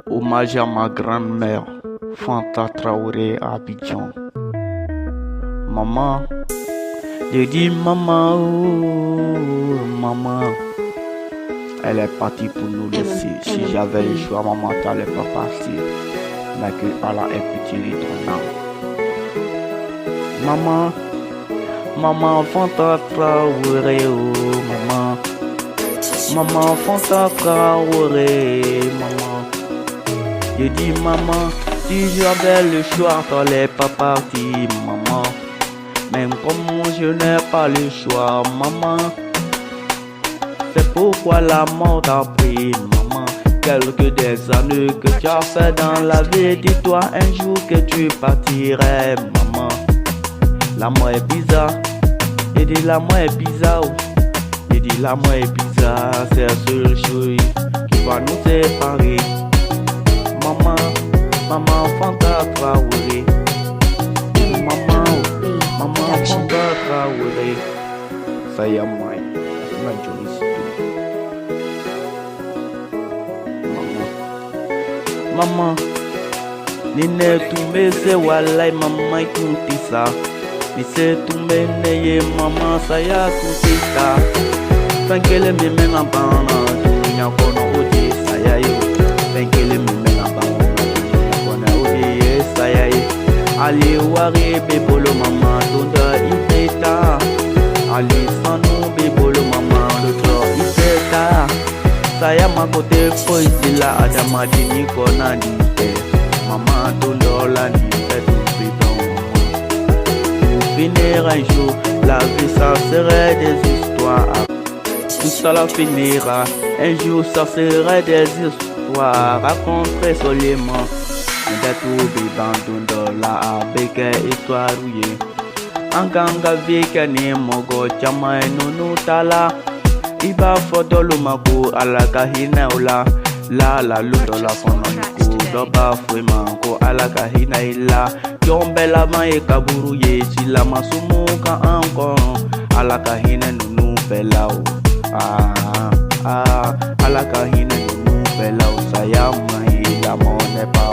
Hommage à ma grand-mère, Fanta Traoré à Abidjan. Maman, j'ai dit maman, oh, maman. Elle est partie pour nous laisser. Si j'avais le choix, maman, t'allais pas partir. Mais que Allah ait pitié de ton âme. Maman, maman, Fanta Traoré, oh, maman. Maman, Fanta Traoré, maman. Je dis maman, si j'avais le choix, t'allais pas partir, maman. Même comme je n'ai pas le choix, maman. C'est pourquoi la mort t'a pris, maman. Quelques des années que tu as fait dans la vie, dis-toi un jour que tu partirais, maman. La mort est bizarre, j'ai dit la mort est bizarre. J'ai dit la mort est bizarre, c'est la seule chose qui va nous séparer. Maman, maman, Fanta Traoré. Maman, maman, Fanta Traoré. Ça y est, moi, maman, nene tumbe se walai maman ikuti sa. Nise tumbe neye maman saya kuti sa. Fankele me mena bana dunya kono odi saya yo. Fankele me mena bana dunya kono odi saya yo. Ali wari bebolo mama donda iteta. Ali sanu bebolo mama dodo iteta. Saya makote poisila adama dini kona dite. Mama dondola dite tu bidon. Pour finir un jour, la vie ça serait des histoires. Tout ça la finira. Un jour ça serait des histoires. Raconter seulement. Mais tout bidon dondola avec histoire rouillée. Anganga vika ni mogo chama nunu tala. Iba fodolo mako alaka hina ula la la ludo la fononiku doba fuema ko alaka hina ila yombe la mae kaburu ye sila masumu ka anko alaka hina nunu pelao alaka hina nunu pelao saya mai la mone pa.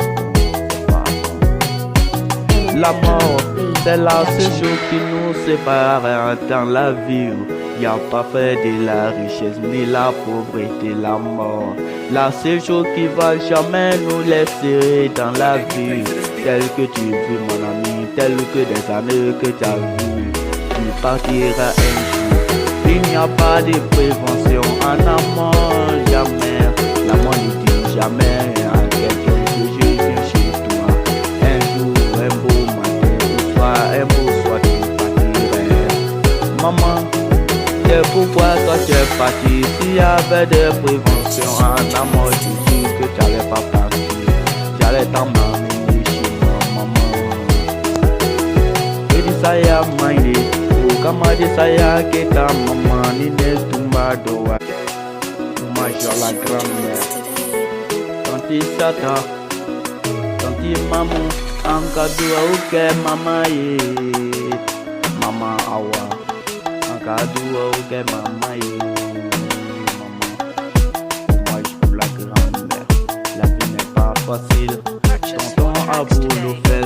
La mort c'est la seule chose qui nous sépare dans la vie. Y a pas fait de la richesse ni la pauvreté, la mort. La seule chose qui va jamais nous laisser dans la vie. Tel que tu vis mon ami, tel que des années que tu as vu. Tu partiras un jour. Il n'y a pas de prévention en amont, jamais. La mort ne dit jamais à quelqu'un que je viens chez toi. Un jour, un beau matin, ou soit un beau soir, tu partirais. Maman. C'est pourquoi toi tu es parti. S'il y avait des préventions en amont, tu dis que tu n'allais pas partir. J'allais t'emmener chez moi, maman. Je dis ça y a maïné. Ou comme je dis ça y a que ta maman n'est tumba doa. Hommage à la grand-mère. Tanti Sata, tanti maman, encore ok maman ye. Maman awa. Kadua ok maman yo maman. Hommage pour la grand-mère. La vie n'est pas facile. Tonton Abou le fait.